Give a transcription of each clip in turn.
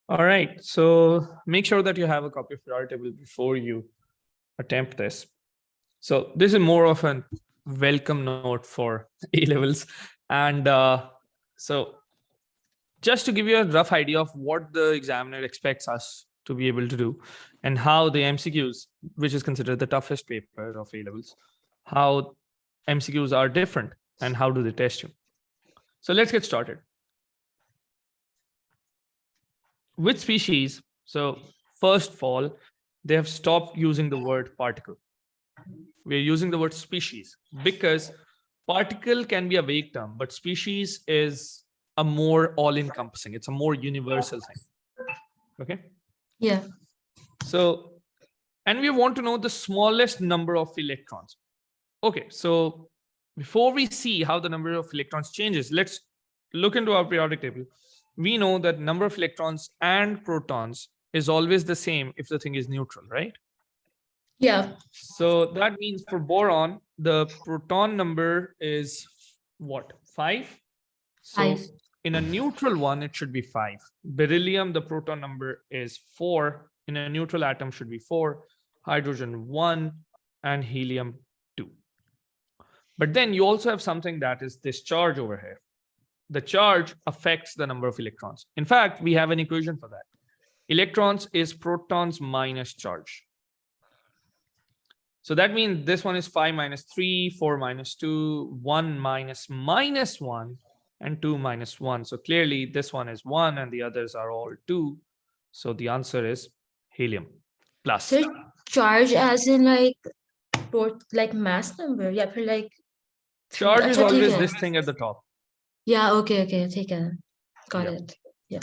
All right. So make sure that you have a copy of your table before you attempt this. So this is more of a welcome note for A levels. And so just to give you a rough idea of what the examiner expects us to be able to do and how the MCQs, which is considered the toughest paper of A levels, how MCQs are different and how do they test you. So let's get started. With species, so first of all, they have stopped using the word particle. We're using the word species because particle can be a vague term, but species is a more all-encompassing. It's a more universal thing. Okay. Yeah. So, and we want to know the smallest number of electrons. Okay. So before we see how the number of electrons changes, let's look into our periodic table. We know that number of electrons and protons is always the same if the thing is neutral, right? Yeah. So that means for boron, the proton number is what? 5? So 5. in a neutral one, it should be 5. Beryllium, the proton number is 4. In a neutral atom should be 4. Hydrogen 1 and helium 2. But then you also have something that is this charge over here. The charge affects the number of electrons. In fact, we have an equation for that. Electrons is protons minus charge. So that means this one is 5 minus 3, 4 minus 2, 1 minus minus 1, and 2 minus 1. So clearly this one is 1 and the others are all 2. So the answer is helium plus. So charge as in like mass number. Yeah, for like Charge is Acha, always theek hai. this thing at the top. Yeah, okay, take it. Got Yeah. it. Yeah.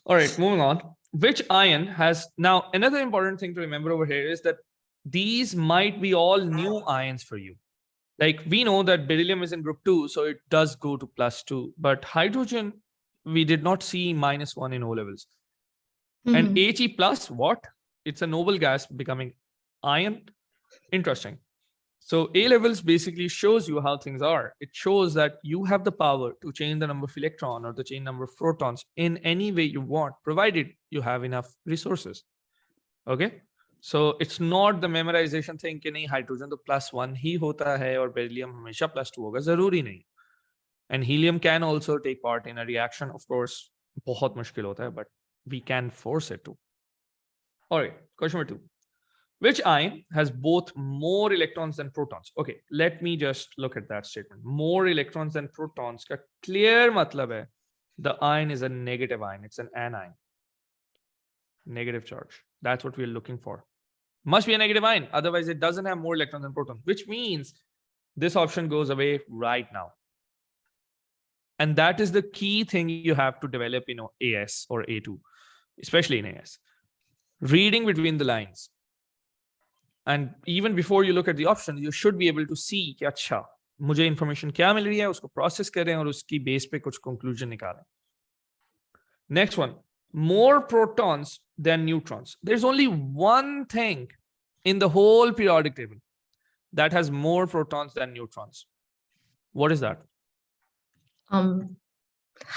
All right, moving on. Which ion has now another important thing to remember over here is that these might be all new ions for you. Like we know that beryllium is in group 2, so it does go to +2. But hydrogen, we did not see -1 in O levels. And He plus, what? It's a noble gas becoming ion. Interesting. So A levels basically shows you how things are. It shows that you have the power to change the number of electron or to change number of protons in any way you want, provided you have enough resources. Okay. So it's not the memorization thing कि नहीं hydrogen तो +1 ही होता है और beryllium हमेशा +2 होगा, जरूरी नहीं. And helium can also take part in a reaction, of course. बहुत मुश्किल होता है, but we can force it to. All right, question number 2. Which ion has both more electrons than protons? Okay, let me just look at that statement. More electrons than protons का clear मतलब है the ion is a negative ion. It's an anion. Negative charge. That's what we're looking for. Must be a negative ion. Otherwise, it doesn't have more electrons than protons, which means this option goes away right now. And that is the key thing you have to develop in AS or A2, especially in AS. Reading between the lines. And even before you look at the option, you should be able to see कि अच्छा मुझे information क्या मिल रही है, उसको process करें और उसकी base पे कुछ conclusion निकालें. Next one, more protons than neutrons. There's only one thing in the whole periodic table that has more protons than neutrons. What is that?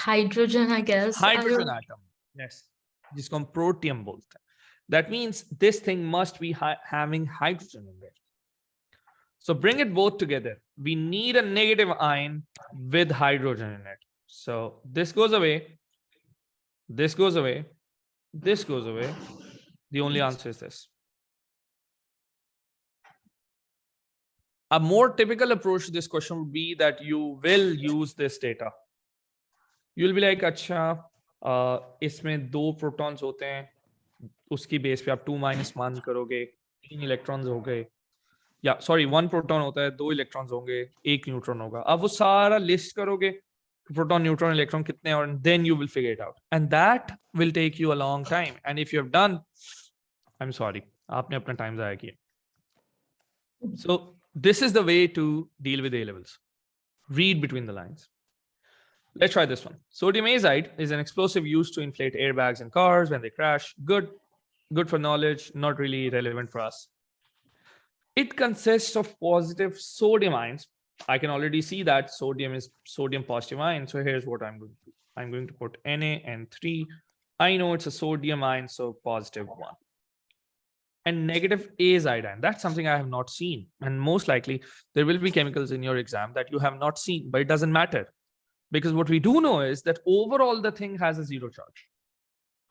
Hydrogen, I guess. Hydrogen atom. Yes. जिसको हम protium बोलते हैं. That means this thing must be having hydrogen in there. So bring it both together. We need a negative ion with hydrogen in it. So this goes away. This goes away. This goes away. The only answer is this. A more typical approach to this question would be that you will use this data. You'll be like, अच्छा, इसमें 2 protons होते हैं. उसकी base पे आप 2 - 1 करोगे, 3 electrons हो गए. या सॉरी 1 प्रोटॉन होता है, 2 इलेक्ट्रॉन्स होंगे, 1 न्यूट्रॉन होगा. आप वो सारा लिस्ट करोगे, प्रोटॉन, न्यूट्रॉन, इलेक्ट्रॉन कितने हैं, और then you will figure it out. And that will take you a long time. And if you have done, I am sorry, आपने अपना टाइम जाया किया. So this is the way to deal with A levels. Read between the lines. Let's try this one. Sodium azide is an explosive used to inflate airbags in cars when they crash. Good for knowledge, not really relevant for us. It consists of positive sodium ions. I can already see that sodium is sodium positive ion. So here's what I'm going to do. I'm going to put Na and 3 I know it's a sodium ion, so +1. And negative is iodine. That's something I have not seen. And most likely there will be chemicals in your exam that you have not seen, but it doesn't matter. Because what we do know is that overall the thing has a 0 charge.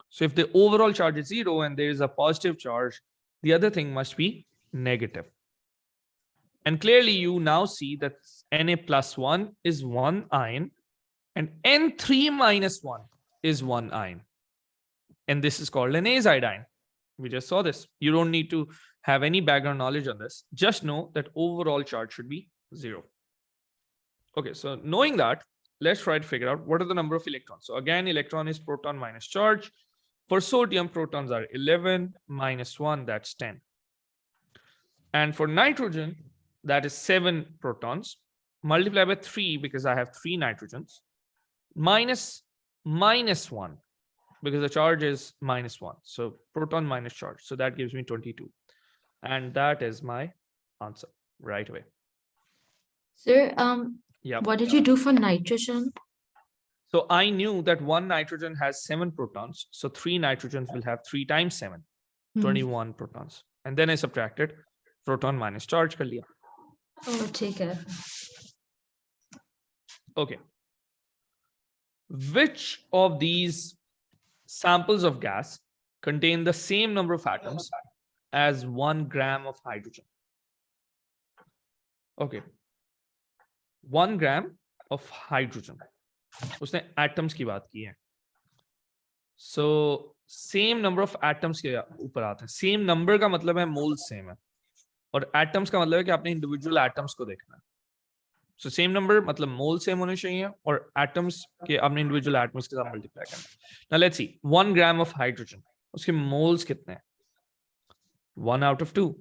So if the overall charge is 0 and there is a positive charge, the other thing must be negative. And clearly you now see that Na+1 is 1 ion and N3-1 is 1 ion. And this is called an azide. We just saw this. You don't need to have any background knowledge on this. Just know that overall charge should be 0. Okay, so knowing that, let's try to figure out what are the number of electrons. So again, electron is proton minus charge. For sodium, protons are 11 minus 1, that's 10. And for nitrogen, that is 7 protons. Multiply by 3 because I have 3 nitrogens. Minus 1 because the charge is -1. So proton minus charge. So that gives me 22. And that is my answer right away. Sir, Yeah. what did you do for nitrogen? So I knew that one nitrogen has 7 protons. So 3 nitrogens will have 3 times 7, 21 protons. And then I subtracted proton minus charge kar liya. Oh, take it. Okay. Which of these samples of gas contain the same number of atoms as 1 gram of hydrogen? Okay. 1 gram of hydrogen. उसने atoms की बात की है. So same number of atoms के ऊपर आते हैं. Same number का मतलब है moles same है. और atoms का मतलब है कि आपने individual atoms को देखना है. So same number मतलब moles same होने चाहिए और atoms के आपने individual atoms के साथ multiply करना है. Now let's see. 1 gram of hydrogen. उसके moles कितने हैं? 1 out of 2.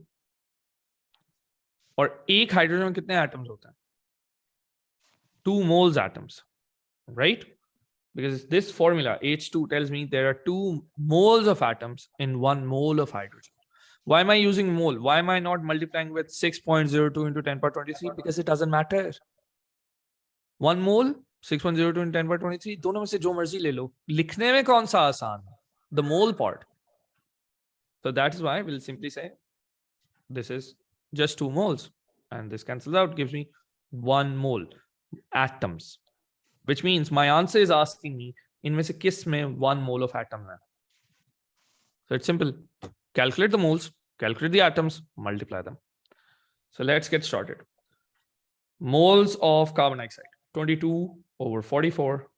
और एक हाइड्रोजन में कितने atoms होते हैं? 2 moles atoms, right? Because this formula H2 tells me there are 2 moles of atoms in 1 mole of hydrogen. Why am I using mole? Why am I not multiplying with 6.02 into 10 power 23? Because it doesn't matter. 1 mole, 6.02 into 10 power 23, दोनों में से जो मर्जी ले लो. लिखने में कौन सा आसान? The mole part. So that is why we'll simply say this is just 2 moles. And this cancels out, gives me 1 mole atoms. Which means my answer is asking me इनमें से किस में 1 mole of atom है. So it's simple. Calculate the moles, calculate the atoms, multiply them. So let's get started. Moles of carbon dioxide, 22 over 44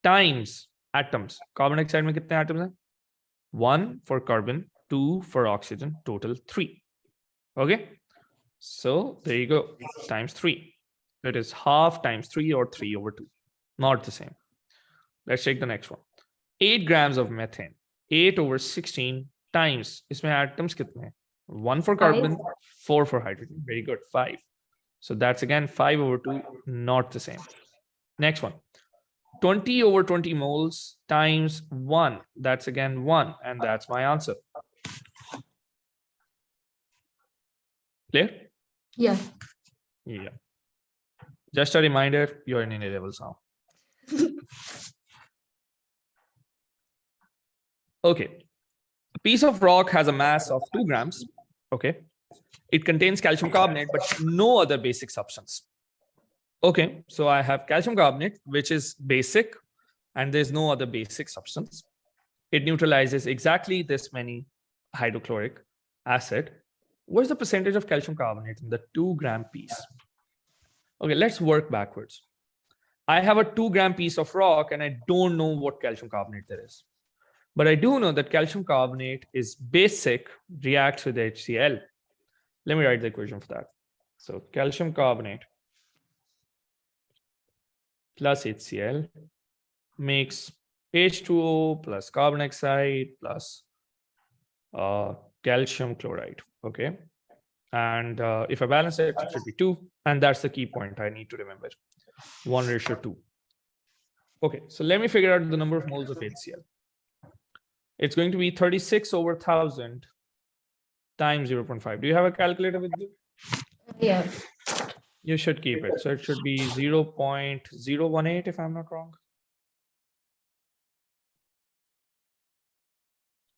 times atoms. Carbon dioxide में कितने atoms हैं? 1 for carbon, 2 for oxygen, total 3. Okay. So there you go, times 3. That is half times 3 or 3 over 2. Not the same. Let's take the next one. 8 grams of methane. 8 over 16 times. इसमें atoms कितने हैं? 1 for carbon, 4 for hydrogen. Very good. 5. So that's again 5 over 2. Not the same. Next one. 20 over 20 moles times 1. That's again 1. And that's my answer. Clear? Yeah. Yeah. Just a reminder, you're in A levels now. Okay. A piece of rock has a mass of 2 grams. Okay. It contains calcium carbonate, but no other basic substance. Okay. So I have calcium carbonate, which is basic, and there's no other basic substance. It neutralizes exactly this many hydrochloric acid. What's the percentage of calcium carbonate in the 2 gram piece? Okay, let's work backwards. I have a 2 gram piece of rock and I don't know what calcium carbonate there is. But I do know that calcium carbonate is basic, reacts with HCl. Let me write the equation for that. So calcium carbonate plus HCl makes H2O plus carbon dioxide plus calcium chloride. Okay. And if I balance it, it should be 2. And that's the key point I need to remember. 1:2. Okay, so let me figure out the number of moles of HCl. It's going to be 36 over 1000 times 0.5. Do you have a calculator with you? Yeah. You should keep it. So it should be 0.018 if I'm not wrong.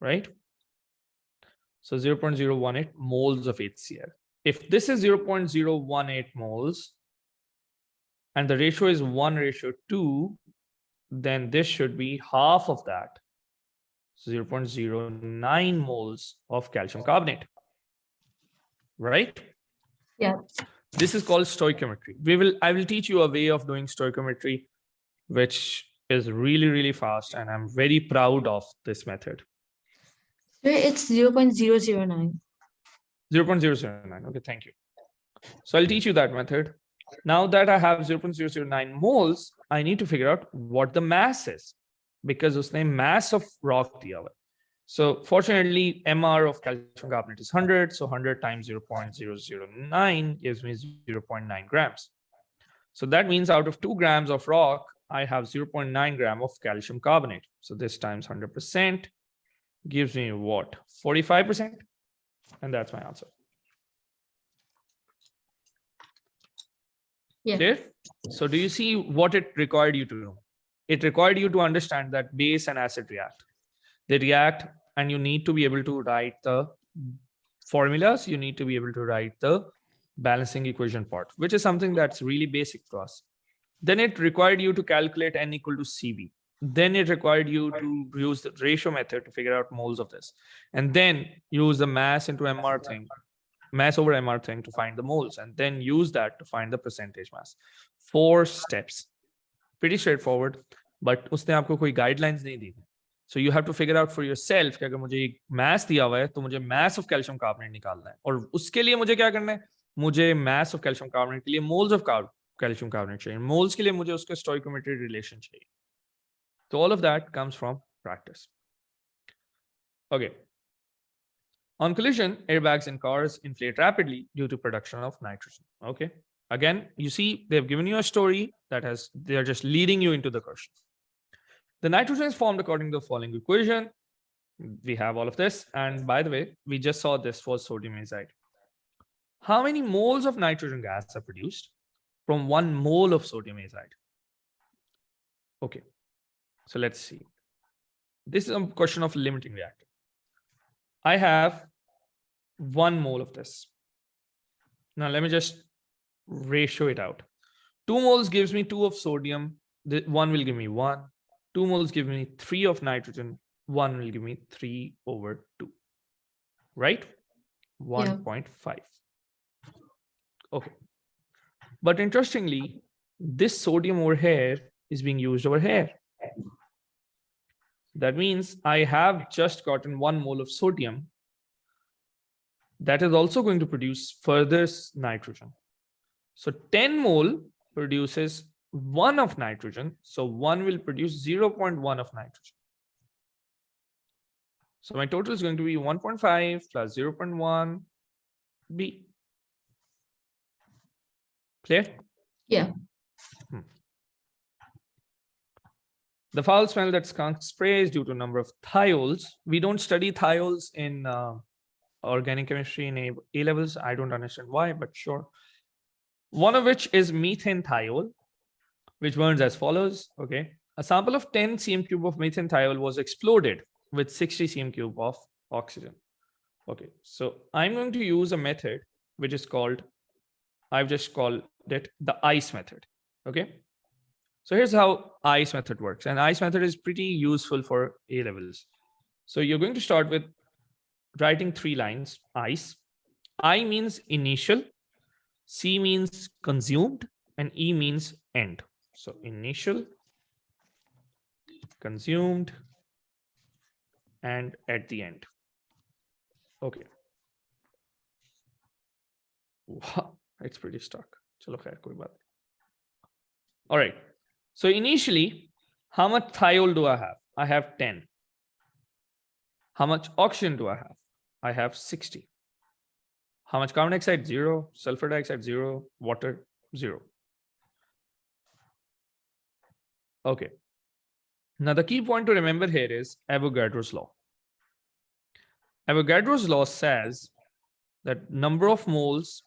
right? So 0.018 moles of HCl. If this is 0.018 moles and the ratio is 1:2, then this should be half of that. 0.09 moles of calcium carbonate, right? Yeah. This is called stoichiometry. I will teach you a way of doing stoichiometry, which is really, really fast. And I'm very proud of this method. So it's 0.009. 0.009. Okay, thank you. So I'll teach you that method. Now that I have 0.009 moles, I need to figure out what the mass is, because usne mass of rock diya hua hai. So fortunately, MR of calcium carbonate is 100. So 100 times 0.009 gives me 0.9 grams. So that means out of 2 grams of rock, I have 0.9 gram of calcium carbonate. So this times 100% gives me what? 45%. And that's my answer. Yeah. Clear? So do you see what it required you to do? It required you to understand that base and acid react. They react, and you need to be able to write the formulas. You need to be able to write the balancing equation part, which is something that's really basic to us. Then it required you to calculate N equal to CV. Then it required you to use the ratio method to figure out moles of this. And then use the mass into MR thing, mass over MR thing to find the moles, and then use that to find the percentage mass. 4 steps. Pretty straightforward, but उसने आपको कोई guidelines नहीं दी. So you have to figure out for yourself कि अगर मुझे mass दिया हुआ है तो मुझे mass of calcium carbonate निकालना है, और उसके लिए मुझे क्या करना है? मुझे mass of calcium carbonate के लिए moles of calcium carbonate चाहिए. Moles के लिए मुझे उसका stoichiometric relation चाहिए. So all of that comes from practice. Okay. On collision, airbags in cars inflate rapidly due to production of nitrogen. Okay. Again, you see, they've given you a story they're just leading you into the question. The nitrogen is formed according to the following equation. We have all of this. And by the way, we just saw this was sodium azide. How many moles of nitrogen gas are produced from 1 mole of sodium azide? Okay. So let's see. This is a question of limiting reactor. I have 1 mole of this. Now let me just ratio it out. 2 moles gives me 2 of sodium. 1 will give me 1. 2 moles give me 3 of nitrogen. 1 will give me 3/2. Right? 1.5. Okay. But interestingly, this sodium over here is being used over here. That means I have just gotten 1 mole of sodium. That is also going to produce further nitrogen. So 10 mole produces 1 of nitrogen. So 1 will produce 0.1 of nitrogen. So my total is going to be 1.5 plus 0.1 B. Clear? Yeah. The foul smell that skunk sprays due to number of thiols. We don't study thiols in organic chemistry in A levels. I don't understand why, but sure. One of which is methane thiol, which burns as follows. Okay. A sample of 10 cm cube of methane thiol was exploded with 60 cm cube of oxygen. Okay. So I'm going to use a method which is called, I've just called it the ICE method. Okay. So here's how ICE method works. And ICE method is pretty useful for A levels. So you're going to start with writing 3 lines, ICE. I means initial, C means consumed, and E means end. So initial, consumed, and at the end. Okay. Wow, it's pretty stuck. Chalo khair, koi baat. All right. So initially, how much thiol do I have? I have 10. How much oxygen do I have? I have 60. How much carbon dioxide? 0. Sulfur dioxide? 0. Water? 0. Okay. Now the key point to remember here is Avogadro's law. Avogadro's law says that number of moles,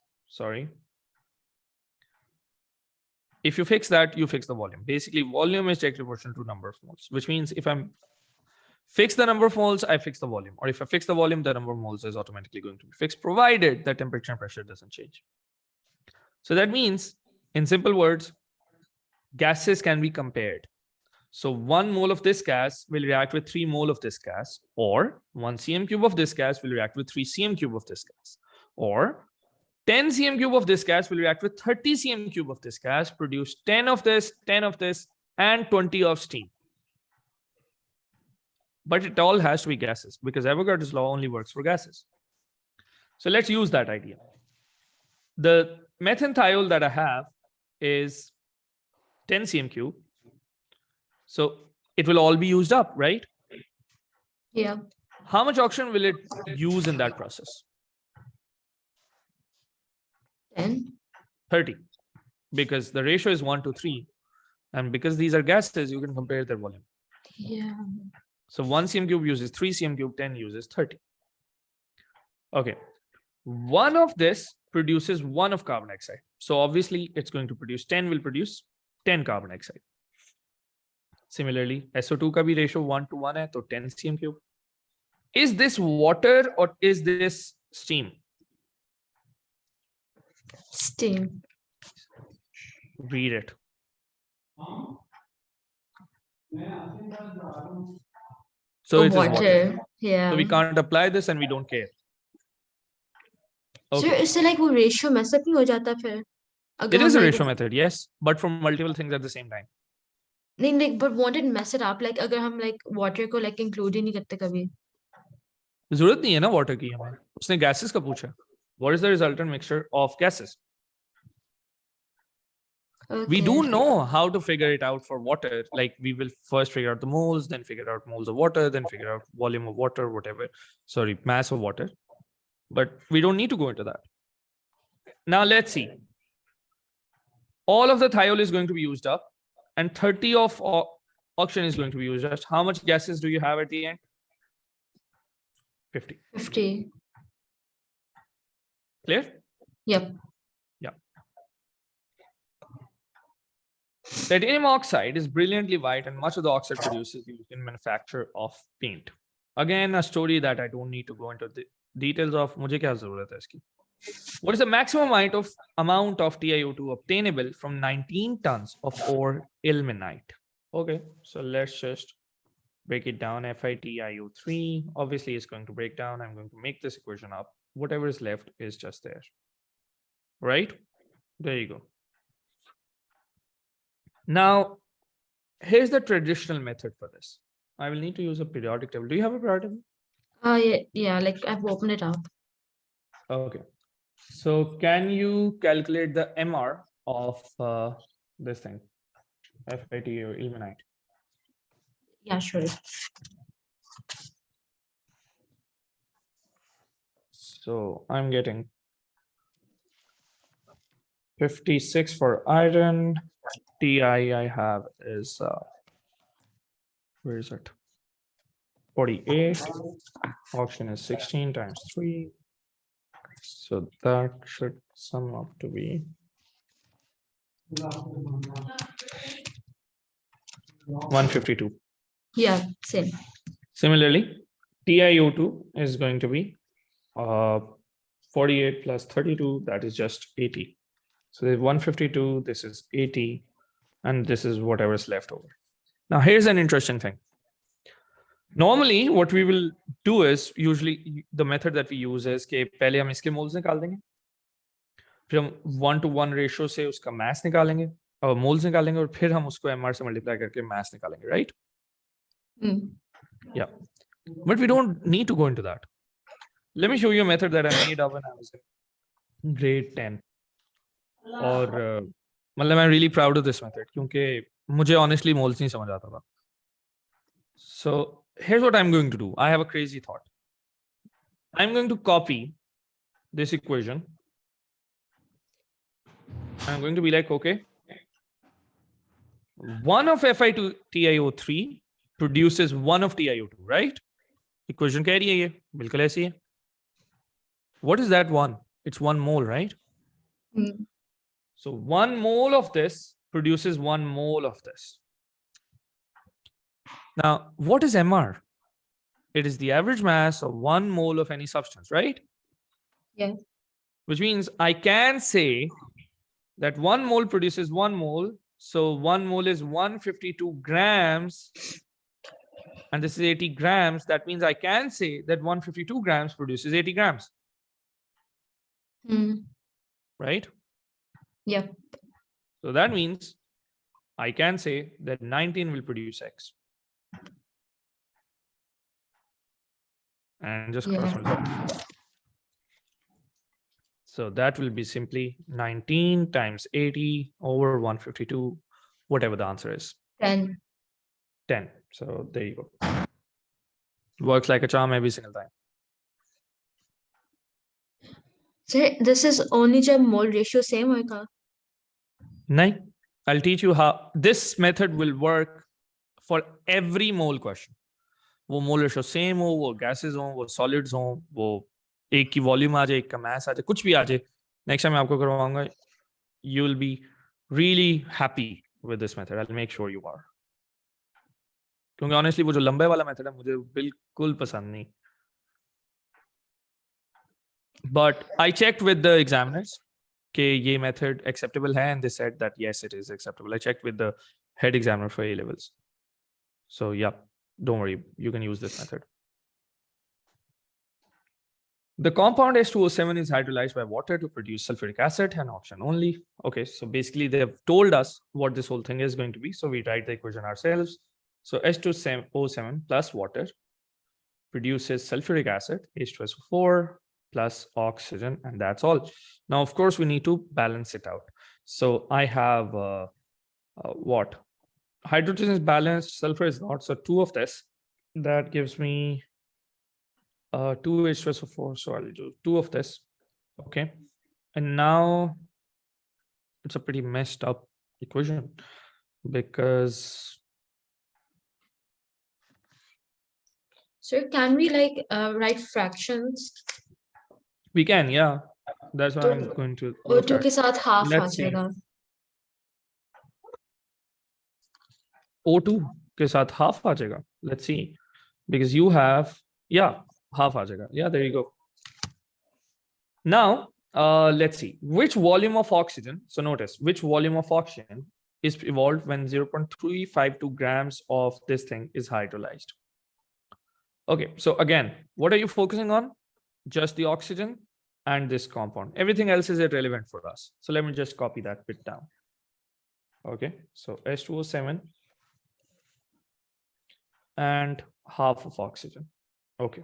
if you fix that, you fix the volume. Basically, volume is directly proportional to number of moles, which means if I'm fix the number of moles, I fix the volume. Or if I fix the volume, the number of moles is automatically going to be fixed, provided the temperature and pressure doesn't change. So that means, in simple words, gases can be compared. So 1 mole of this gas will react with 3 mole of this gas, or 1 cm cube of this gas will react with 3 cm cube of this gas, or 10 cm cube of this gas will react with 30 cm cube of this gas, produce 10 of this, and 20 of steam. But it all has to be gases because Avogadro's law only works for gases. So let's use that idea. The methanethiol that I have is 10 cm cube. So it will all be used up, right? Yeah. How much oxygen will it use in that process? 10. 30. Because the ratio is 1 to 3. And because these are gases, you can compare their volume. Yeah. So 1 cm cube uses 3 cm cube, 10 uses 30. Okay. One of this produces 1 of carbon dioxide. So obviously it's going to produce 10 will produce 10 carbon dioxide. Similarly, SO2 ka bhi ratio 1 to 1 hai, so 10 cm cube. Is this water or is this steam? Steam. Read it. So it is water. Yeah. So we can't apply this and we don't care. So Okay. इससे like वो ratio mess up नहीं हो जाता फिर? It अगर is हम a like ratio method, yes, but from multiple things at the same time. नहीं like but won't it mess it up like अगर हम like water को like include ही नहीं करते कभी? जरूरत नहीं है ना water की हमें. उसने gases का पूछा. What is the resultant mixture of gases? We Okay. do know how to figure it out for water. Like we will first figure out the moles, then figure out moles of water, then figure out volume of water, whatever. Sorry, mass of water. But we don't need to go into that. Now let's see. All of the thiol is going to be used up, and 30 of oxygen is going to be used up. How much gases do you have at the end? 50. 50. Clear? Yep. Titanium oxide is brilliantly white, and much of the oxide produced is used in manufacture of paint. Again, a story that I don't need to go into the details of. मुझे क्या ज़रूरत है इसकी? What is the maximum amount of TiO2 obtainable from 19 tons of ore ilmenite? Okay, so let's just break it down. FiTiO3 obviously is going to break down. I'm going to make this equation up. Whatever is left is just there. Right? There you go. Now, here's the traditional method for this. I will need to use a periodic table. Do you have a periodic table? Yeah, like I've opened it up. Okay. So can you calculate the MR of this thing? FIT or ilmenite? Yeah, sure. So I'm getting 56 for iron. Ti I have is where is it? 48. Oxygen is 16 times 3. So that should sum up to be 152. Yeah, same. Similarly, TiO2 is going to be 48 plus 32, that is just 80. So there's 152, this is 80, and this is whatever is left over. Now here's an interesting thing. Normally, what we will do is, usually the method that we use is कि पहले हम इसके moles निकाल देंगे, फिर हम 1-to-1 ratio से उसका mass निकालेंगे, और moles निकालेंगे, और फिर हम उसको MR से multiply करके mass निकालेंगे, right? Yeah, but we don't need to go into that. Let me show you a method that I made up when I was in grade 10. और मतलब I'm really proud of this method क्योंकि मुझे honestly moles नहीं समझ आता था. So here's what I'm going to do. I have a crazy thought. I'm going to copy this equation. I'm going to be like, okay, one of FiTiO3 produces one of TiO2, right? Equation कह रही है ये, बिल्कुल ऐसी है. What is that one? It's 1 mole, right? So 1 mole of this produces 1 mole of this. Now, what is MR? It is the average mass of 1 mole of any substance, right? Yeah. Which means I can say that 1 mole produces 1 mole. So 1 mole is 152 grams. And this is 80 grams. That means I can say that 152 grams produces 80 grams. Right? Yeah. So that means I can say that 19 will produce X. And just cross multiply. So that will be simply 19 times 80 over 152, whatever the answer is. 10. 10. So there you go. Works like a charm every single time. So this is only जब mole ratio same होगा. No, I'll teach you how this method will work for every mole question. वो mole ratio same हो, वो gases हो, वो solids हो, वो एक की वॉल्यूम आ जाए, एक का मास आ जाए, कुछ भी आ जाए, नेक्स्ट टाइम मैं आपको करवाऊंगा, you will be really happy with this method. I'll make sure you are. क्योंकि honestly वो जो लंबे वाला मेथड है मुझे बिल्कुल पसंद नहीं. But I checked with the examiners कि ये method acceptable है, and they said that yes, it is acceptable. I checked with the head examiner for A levels. So yeah, don't worry, you can use this method. The compound H2O7 is hydrolyzed by water to produce sulfuric acid and oxygen only. Okay, so basically they have told us what this whole thing is going to be. So we write the equation ourselves. So H2O7 plus water produces sulfuric acid, H2SO4 plus oxygen, and that's all. Now, of course, we need to balance it out. So I have what? Hydrogen is balanced, sulfur is not. So 2 of this, that gives me 2 H2SO4. So I'll do 2 of this. Okay. And now it's a pretty messed up equation because. So can we like write fractions? We can, yeah. That's what I'm going to look O2 at. के साथ half uh Let's see. जाएगा. O2 के साथ half आ जाएगा. Let's see. Because you have, yeah, half आ जाएगा. Yeah, there you go. Now, let's see. Which volume of oxygen, so notice, which volume of oxygen is evolved when 0.352 grams of this thing is hydrolyzed? Okay, so again, what are you focusing on? Just the oxygen and this compound. Everything else is irrelevant for us. So let me just copy that bit down. Okay, so H2O7 and half of oxygen. Okay.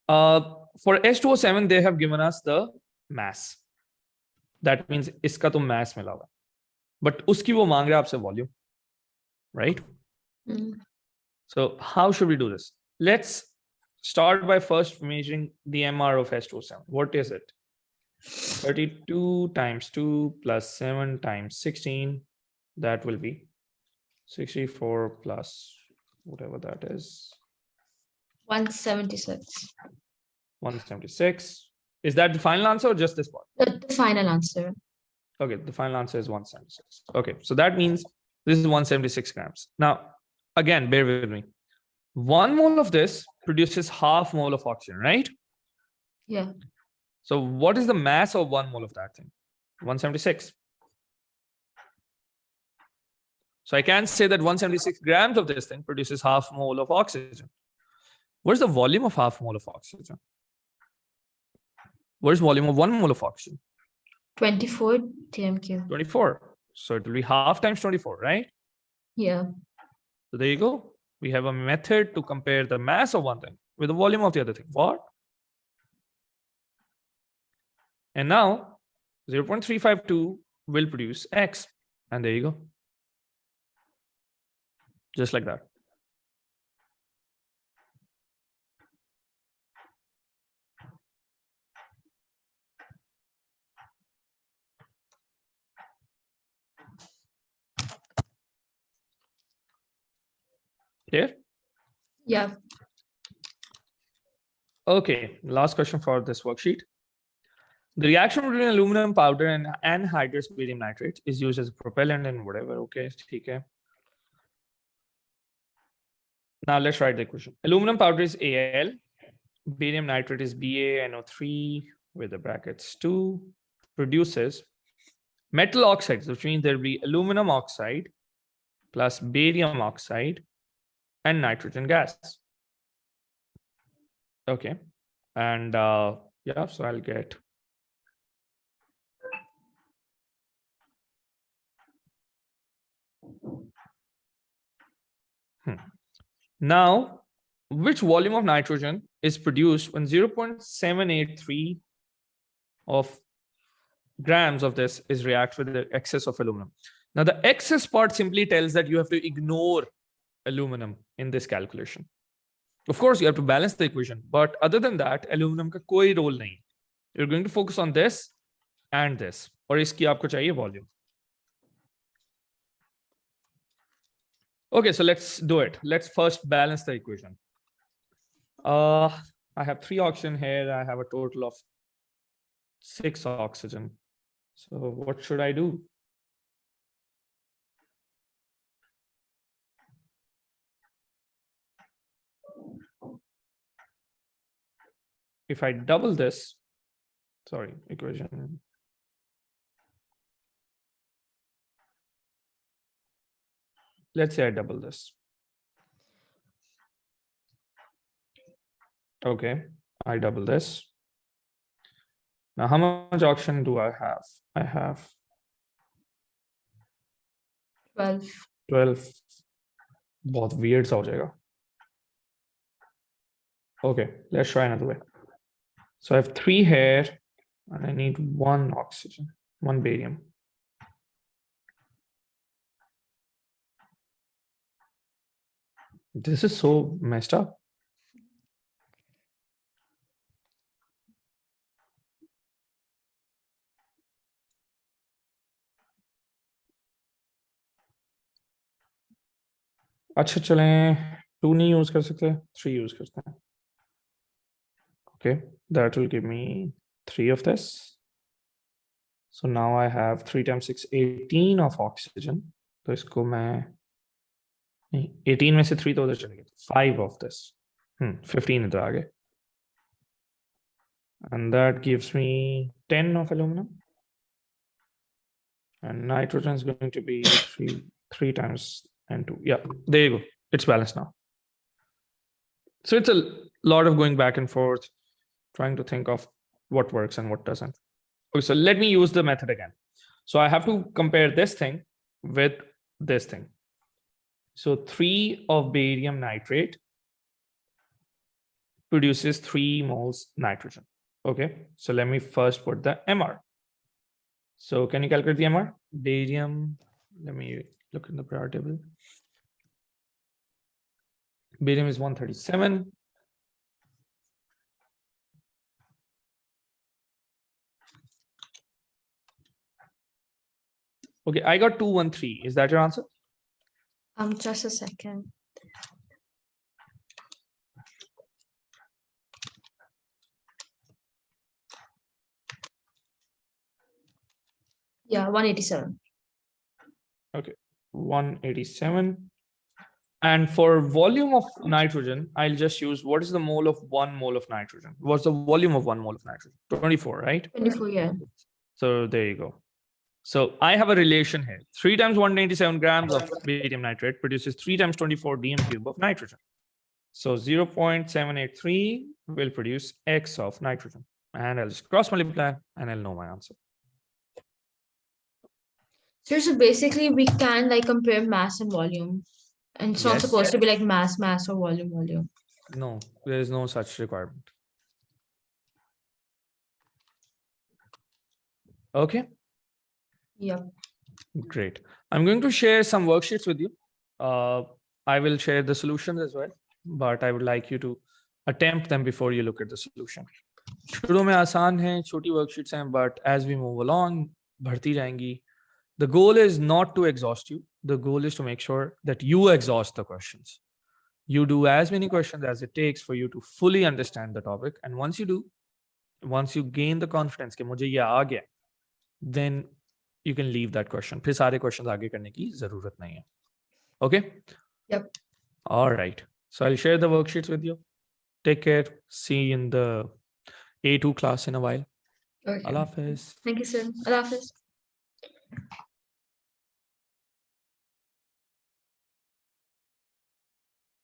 For H2O7, they have given us the mass. That means iska to mass mila hua. But uski wo maang raha aapse volume. Right? So how should we do this? Let's start by first measuring the MR of H2O7. What is it? 32 times 2 plus 7 times 16. That will be 64 plus whatever that is. 176. 176. Is that the final answer or just this part? The final answer. Okay, the final answer is 176. Okay, so that means this is 176 grams. Now, again, bear with me. 1 mole of this produces half mole of oxygen, right? Yeah. So what is the mass of 1 mole of that thing? 176. So I can say that 176 grams of this thing produces half mole of oxygen. What's the volume of half mole of oxygen? What is volume of 1 mole of oxygen? 24 TMQ. 24. So it will be half times 24, right? Yeah. So there you go. We have a method to compare the mass of one thing with the volume of the other thing. What? And now 0.352 will produce X. And there you go. Just like that. Clear? Yeah. Okay, last question for this worksheet. The reaction between aluminum powder and anhydrous barium nitrate is used as a propellant and whatever. Okay, okay. Now let's write the equation. Aluminum powder is Al, barium nitrate is BaNO3 with the brackets 2, produces metal oxides, which means there'll be aluminum oxide plus barium oxide and nitrogen gas. Okay. And yeah, so I'll get now, which volume of nitrogen is produced when 0.783 of grams of this is react with the excess of aluminum? Now, the excess part simply tells that you have to ignore aluminum in this calculation. Of course, you have to balance the equation, but other than that, aluminum का कोई role नहीं. You're going to focus on this and this, और इसकी आपको चाहिए volume. Okay, so let's do it. Let's first balance the equation. I have 3 oxygen here. I have a total of 6 oxygen. So what should I do? If I double this, sorry, equation. Let's say I double this. Okay, I double this. Now, how much oxygen do I have? I have 12. 12. बहुत weird सा हो जाएगा. Okay, let's try another way. So I have 3 here, and I need 1 oxygen, 1 barium. This is so messed up. अच्छा चलें 2 नहीं use कर सकते 3 use करते हैं. Okay, that will give me 3 of this. So now I have 3 times 6 18 of oxygen. तो इसको मैं 18 में से 3 तो उधर चले गए. 5 of this. 15 इधर आ गए. And that gives me 10 of aluminum. And nitrogen is going to be 3 times N2. Yeah, there you go. It's balanced now. So it's a lot of going back and forth, trying to think of what works and what doesn't. Okay, so let me use the method again. So I have to compare this thing with this thing. So 3 of barium nitrate produces 3 moles nitrogen. Okay, so let me first put the MR. So can you calculate the MR? Barium, let me look in the periodic table. Barium is 137. Okay, I got 213. Is that your answer? Just a second. Yeah, 187. Okay, 187. And for volume of nitrogen, I'll just use what is the mole of 1 mole of nitrogen? What's the volume of 1 mole of nitrogen? 24, right? 24, yeah. So there you go. So I have a relation here. 3 times 197 grams of barium nitrate produces 3 times 24 dm cube of nitrogen. So 0.783 will produce X of nitrogen. And I'll just cross multiply and I'll know my answer. So basically we can like compare mass and volume. And it's not supposed to be like mass, or volume. No, there is no such requirement. Okay. Yep. Great. I'm going to share some worksheets with you. I will share the solutions as well, but I would like you to attempt them before you look at the solution. शुरू में आसान है, छोटी worksheets हैं, but as we move along, बढ़ती जाएंगी. The goal is not to exhaust you. The goal is to make sure that you exhaust the questions. You do as many questions as it takes for you to fully understand the topic. And once you do, once you gain the confidence कि मुझे ये आ गया, then you can leave that question. फिर सारे questions आगे करने की जरूरत नहीं है. Okay? Yep. All right. So I'll share the worksheets with you. Take care. See you in the A2 class in a while. Okay. Allah Hafiz. Thank you, sir. Allah Hafiz.